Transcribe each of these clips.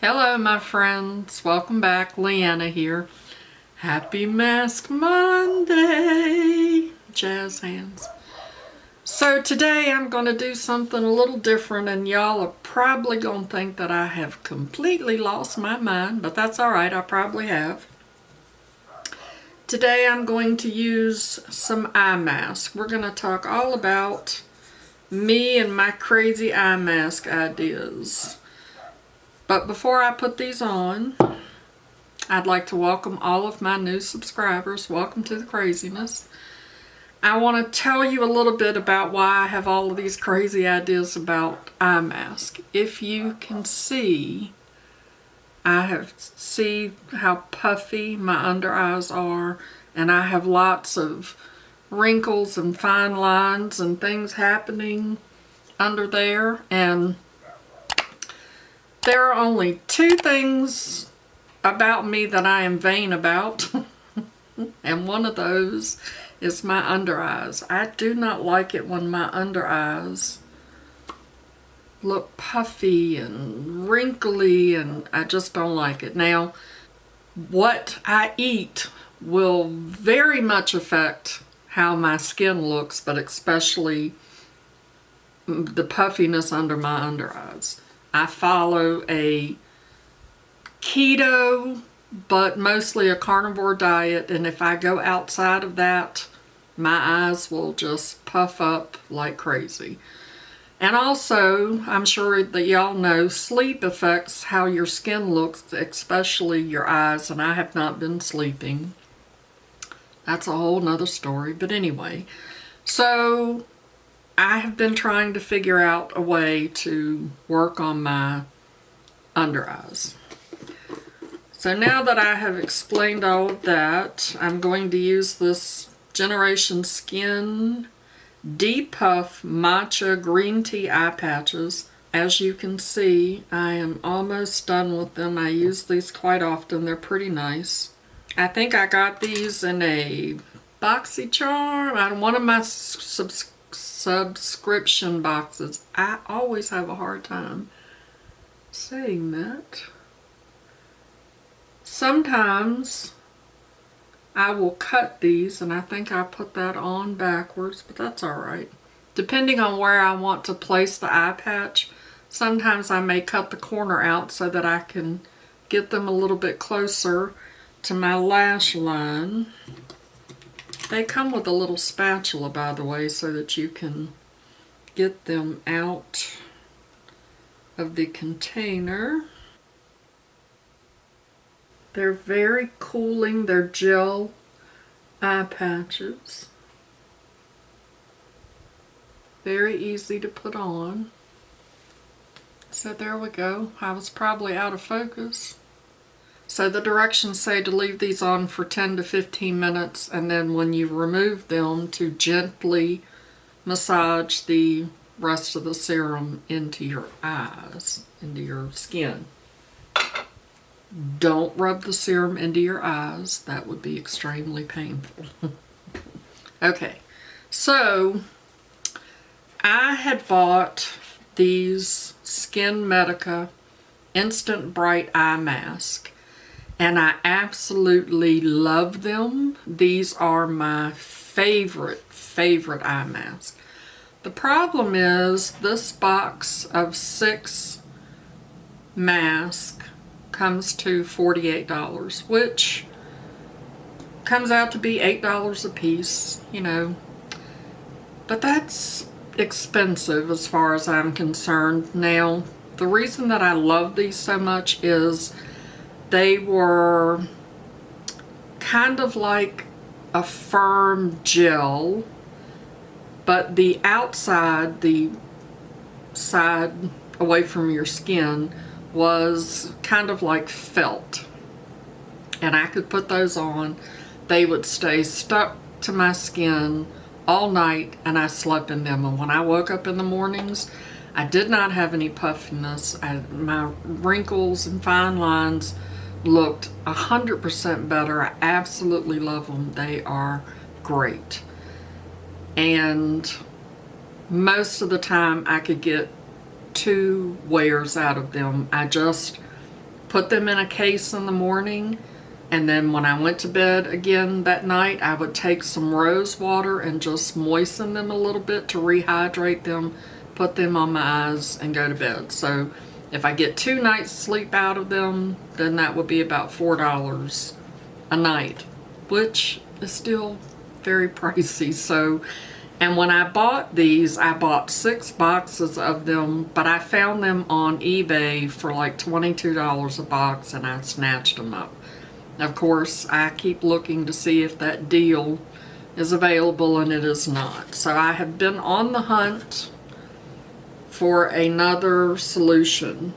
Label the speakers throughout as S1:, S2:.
S1: Hello my friends, welcome back. Leanna here. Happy Mask Monday! Jazz hands. So today I'm going to do something a little different, and y'all are probably going to think that I have completely lost my mind, but that's alright, I probably have. Today I'm going to use some eye mask. We're going to talk all about me and my crazy eye mask ideas. But before I put these on, I'd like to welcome all of my new subscribers. Welcome to the craziness. I want to tell you a little bit about why I have all of these crazy ideas about eye mask. If you can see, see how puffy my under eyes are, and I have lots of wrinkles and fine lines and things happening under there, and there are only two things about me that I am vain about, and one of those is my under eyes. I do not like it when my under eyes look puffy and wrinkly, and I just don't like it. Now, what I eat will very much affect how my skin looks, but especially the puffiness under my under eyes. I follow a keto, but mostly a carnivore diet, and if I go outside of that, my eyes will just puff up like crazy. And also, I'm sure that y'all know, sleep affects how your skin looks, especially your eyes, and I have not been sleeping. That's a whole nother story, but anyway. So I have been trying to figure out a way to work on my under eyes. So now that I have explained all of that, I'm going to use this Generation Skin Depuff Matcha Green Tea Eye Patches. As you can see, I am almost done with them. I use these quite often. They're pretty nice. I think I got these in a BoxyCharm on one of my subscription boxes. I always have a hard time saying that. Sometimes I will cut these, and I think I put that on backwards, but that's alright. Depending on where I want to place the eye patch, sometimes I may cut the corner out so that I can get them a little bit closer to my lash line. They come with a little spatula, by the way, so that you can get them out of the container. They're very cooling. They're gel eye patches. Very easy to put on. So there we go. I was probably out of focus. So the directions say to leave these on for 10 to 15 minutes, and then when you remove them, to gently massage the rest of the serum into your eyes, into your skin. Don't rub the serum into your eyes. That would be extremely painful. Okay, so I had bought these SkinMedica Instant Bright Eye Mask, and I absolutely love them. These are my favorite eye mask. The problem is this box of 6 masks comes to $48, which comes out to be $8 a piece, you know. But that's expensive as far as I'm concerned. Now, the reason that I love these so much is they were kind of like a firm gel, but the outside, the side away from your skin, was kind of like felt. And I could put those on. They would stay stuck to my skin all night, and I slept in them. And when I woke up in the mornings, I did not have any puffiness. My wrinkles and fine lines looked 100% better. I absolutely love them. They are great. And most of the time I could get 2 wears out of them. I just put them in a case in the morning, and then when I went to bed again that night, I would take some rose water and just moisten them a little bit to rehydrate them, put them on my eyes, and go to bed. So if I get 2 nights sleep out of them, then that would be about $4 a night, which is still very pricey. So, and when I bought these, I bought 6 boxes of them, but I found them on eBay for like $22 a box, and I snatched them up. Of course, I keep looking to see if that deal is available, and it is not. So I have been on the hunt for another solution.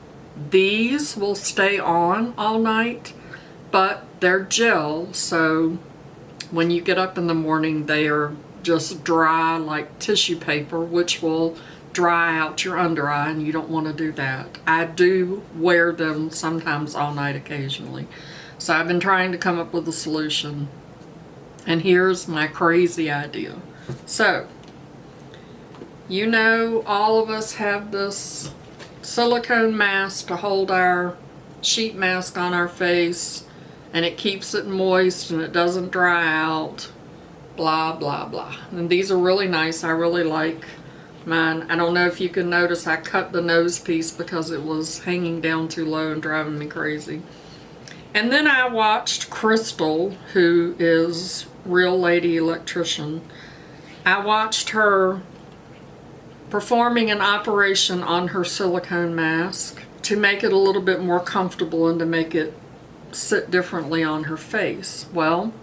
S1: These will stay on all night, but they're gel, so when you get up in the morning, they are just dry like tissue paper, which will dry out your under eye, and you don't want to do that. I do wear them sometimes all night occasionally. So I've been trying to come up with a solution, and here's my crazy idea. So, you know, all of us have this silicone mask to hold our sheet mask on our face, and it keeps it moist and it doesn't dry out, blah, blah, blah. And these are really nice. I really like mine. I don't know if you can notice I cut the nose piece because it was hanging down too low and driving me crazy. And then I watched Crystal, who is Real Lady Electrician. I watched her performing an operation on her silicone mask to make it a little bit more comfortable and to make it sit differently on her face. Well,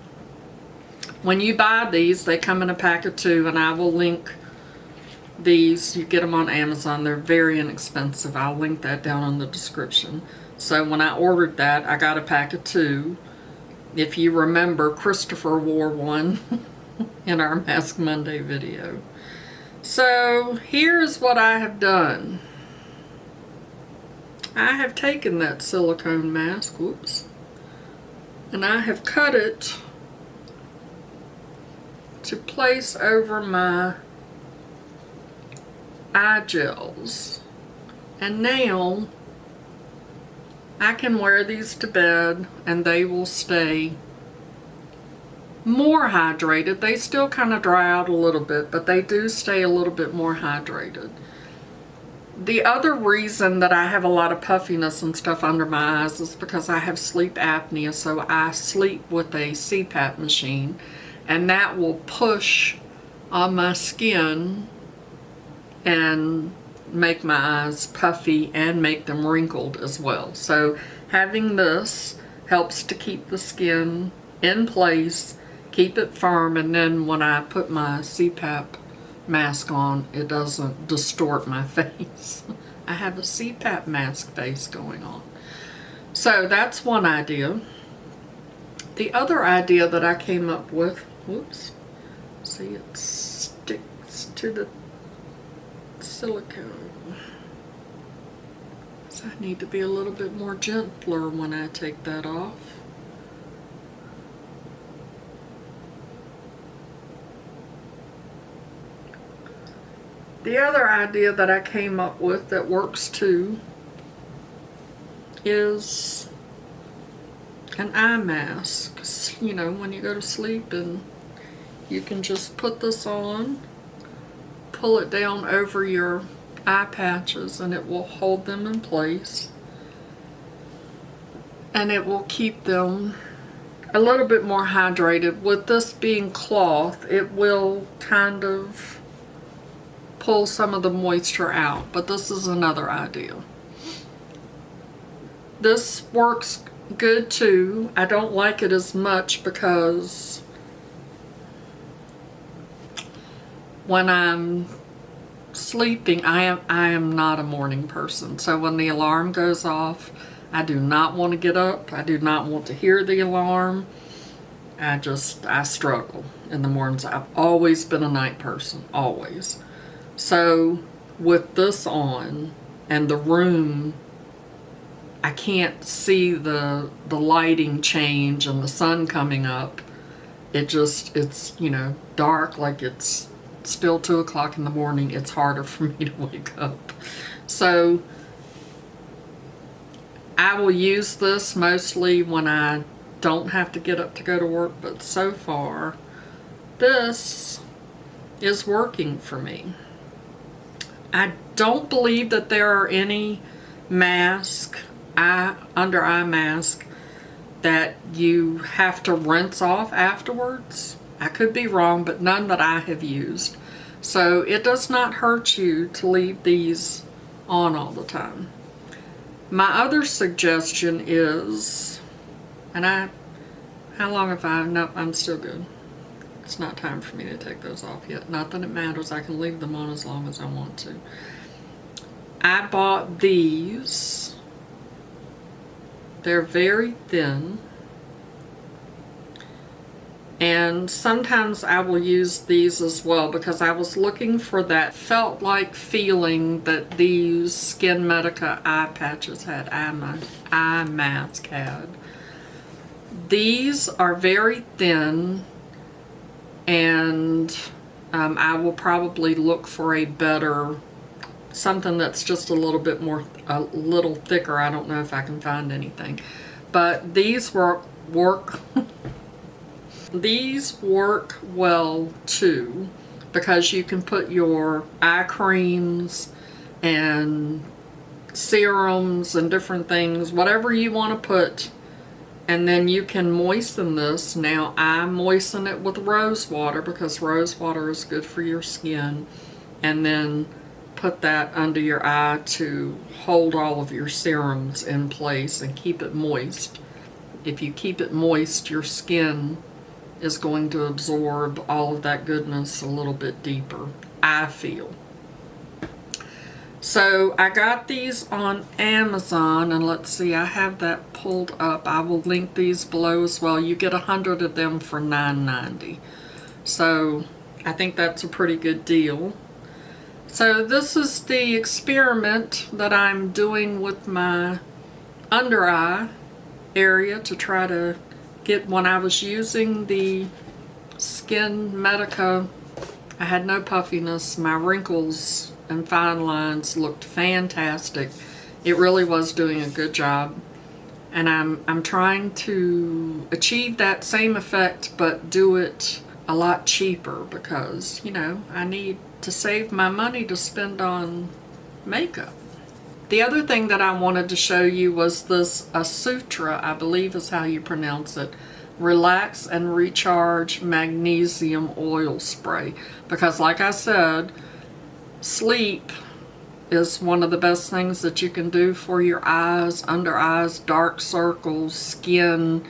S1: when you buy these, they come in a pack of 2, and I will link these. You get them on Amazon. They're very inexpensive. I'll link that down in the description. So when I ordered that, I got a pack of 2. If you remember, Christopher wore one in our Mask Monday video. So here's what I have done. I have taken that silicone mask, whoops, and I have cut it to place over my eye gels. And now I can wear these to bed and they will stay more hydrated. They still kind of dry out a little bit, but they do stay a little bit more hydrated. The other reason that I have a lot of puffiness and stuff under my eyes is because I have sleep apnea, so I sleep with a CPAP machine, and that will push on my skin and make my eyes puffy and make them wrinkled as well. So having this helps to keep the skin in place, keep it firm, and then when I put my CPAP mask on, it doesn't distort my face. I have a CPAP mask face going on. So that's one idea. The other idea that I came up with, whoops, see, it sticks to the silicone. So I need to be a little bit more gentler when I take that off. The other idea that I came up with that works too is an eye mask. You know, when you go to sleep, and you can just put this on, pull it down over your eye patches, and it will hold them in place, and it will keep them a little bit more hydrated. With this being cloth, it will kind of pull some of the moisture out, but this is another idea. This works good too. I don't like it as much because when I'm sleeping, I am not a morning person. So when the alarm goes off, I do not want to get up. I do not want to hear the alarm. I struggle in the mornings. I've always been a night person, always. So with this on and the room, I can't see the lighting change and the sun coming up. It's, you know, dark, like it's still 2 o'clock in the morning. It's harder for me to wake up. So I will use this mostly when I don't have to get up to go to work, but so far this is working for me. I don't believe that there are any under eye mask that you have to rinse off afterwards. I could be wrong, but none that I have used. So it does not hurt you to leave these on all the time. My other suggestion is, how long have I, nope, I'm still good. It's not time for me to take those off yet. Not that it matters, I can leave them on as long as I want to. I bought these. They're very thin. And sometimes I will use these as well because I was looking for that felt-like feeling that these SkinMedica eye patches had, eye mask had. These are very thin, and I will probably look for a better, something that's just a little bit more, a little thicker. I don't know if I can find anything. But these work these work well too, because you can put your eye creams and serums and different things, whatever you want to put, and then you can moisten this. Now I moisten it with rose water because rose water is good for your skin, and then put that under your eye to hold all of your serums in place and keep it moist. If you keep it moist, your skin is going to absorb all of that goodness a little bit deeper, I feel. So I got these on Amazon, and let's see, I have that pulled up. I will link these below as well. You get 100 of them for $9.90. So I think that's a pretty good deal. So this is the experiment that I'm doing with my under eye area to try to get, when I was using the SkinMedica, I had no puffiness. My wrinkles and fine lines looked fantastic. It really was doing a good job. And I'm trying to achieve that same effect, but do it a lot cheaper because, you know, I need to save my money to spend on makeup. The other thing that I wanted to show you was this Sutra, I believe is how you pronounce it, Relax and Recharge Magnesium Oil Spray. Because like I said, sleep is one of the best things that you can do for your eyes, under eyes, dark circles, skin.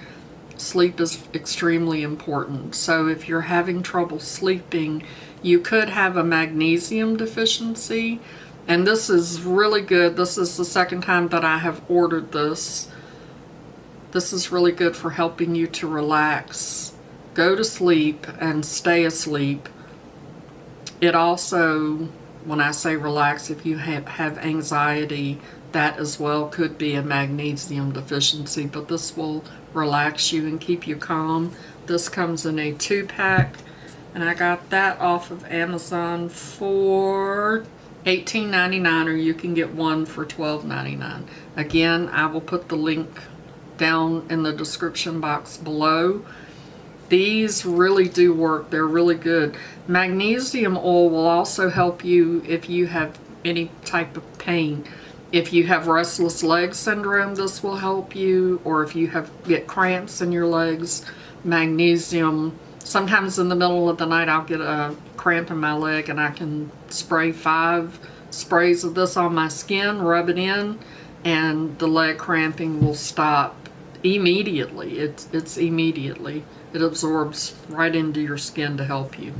S1: Sleep is extremely important. So if you're having trouble sleeping, you could have a magnesium deficiency. And this is really good. This is the second time that I have ordered this. This is really good for helping you to relax, go to sleep, and stay asleep. It also, when I say relax, if you have anxiety, that as well could be a magnesium deficiency, but this will relax you and keep you calm. This comes in a 2-pack, and I got that off of Amazon for $18.99, or you can get one for $12.99. Again, I will put the link down in the description box below. These really do work. They're really good. Magnesium oil will also help you if you have any type of pain. If you have restless leg syndrome, this will help you. Or if you get cramps in your legs, magnesium. Sometimes in the middle of the night I'll get a cramp in my leg, and I can spray 5 sprays of this on my skin, rub it in, and the leg cramping will stop immediately. It's immediately. It absorbs right into your skin to help you.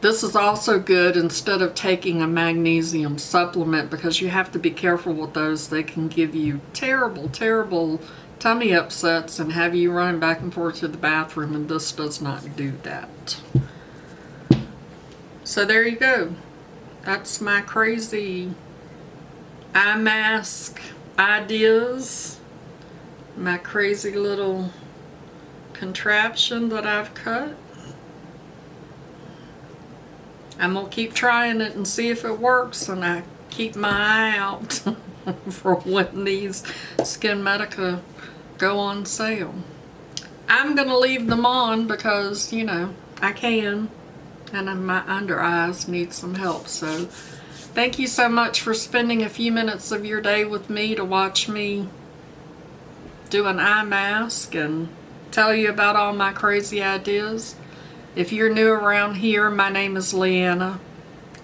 S1: This is also good instead of taking a magnesium supplement, because you have to be careful with those. They can give you terrible, terrible tummy upsets and have you running back and forth to the bathroom, and this does not do that. So there you go. That's my crazy eye mask ideas. My crazy little contraption that I've cut. I'm gonna keep trying it and see if it works, and I keep my eye out. for when these SkinMedica go on sale. I'm gonna leave them on because, you know, I can, and my under eyes need some help. So thank you so much for spending a few minutes of your day with me to watch me do an eye mask and tell you about all my crazy ideas. If you're new around here, my name is Leanna.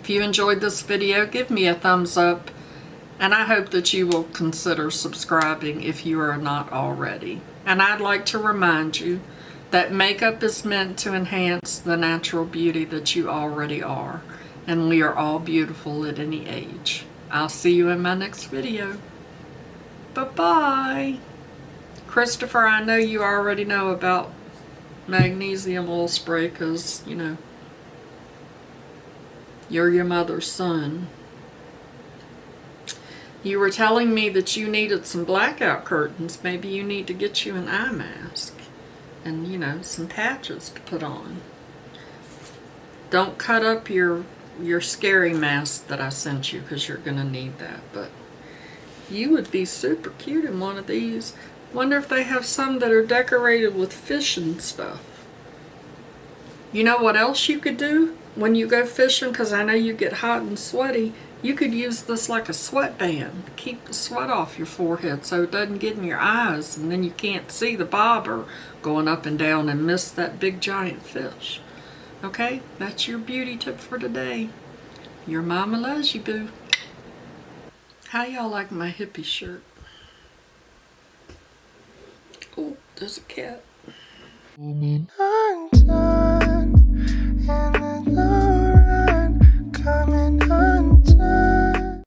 S1: If you enjoyed this video, give me a thumbs up, and I hope that you will consider subscribing if you are not already. And I'd like to remind you that makeup is meant to enhance the natural beauty that you already are, and we are all beautiful at any age. I'll see you in my next video. Bye-bye. Christopher, I know you already know about magnesium oil spray because, you know, you're your mother's son. You were telling me that you needed some blackout curtains. Maybe you need to get you an eye mask and, you know, some patches to put on. Don't cut up your scary mask that I sent you because you're going to need that. But you would be super cute in one of these. Wonder if they have some that are decorated with fish and stuff. You know what else you could do when you go fishing? Because I know you get hot and sweaty. You could use this like a sweatband. Keep the sweat off your forehead so it doesn't get in your eyes, and then you can't see the bobber going up and down and miss that big giant fish. Okay, that's your beauty tip for today. Your mama loves you, boo. How y'all like my hippie shirt? Oh, there's a cat.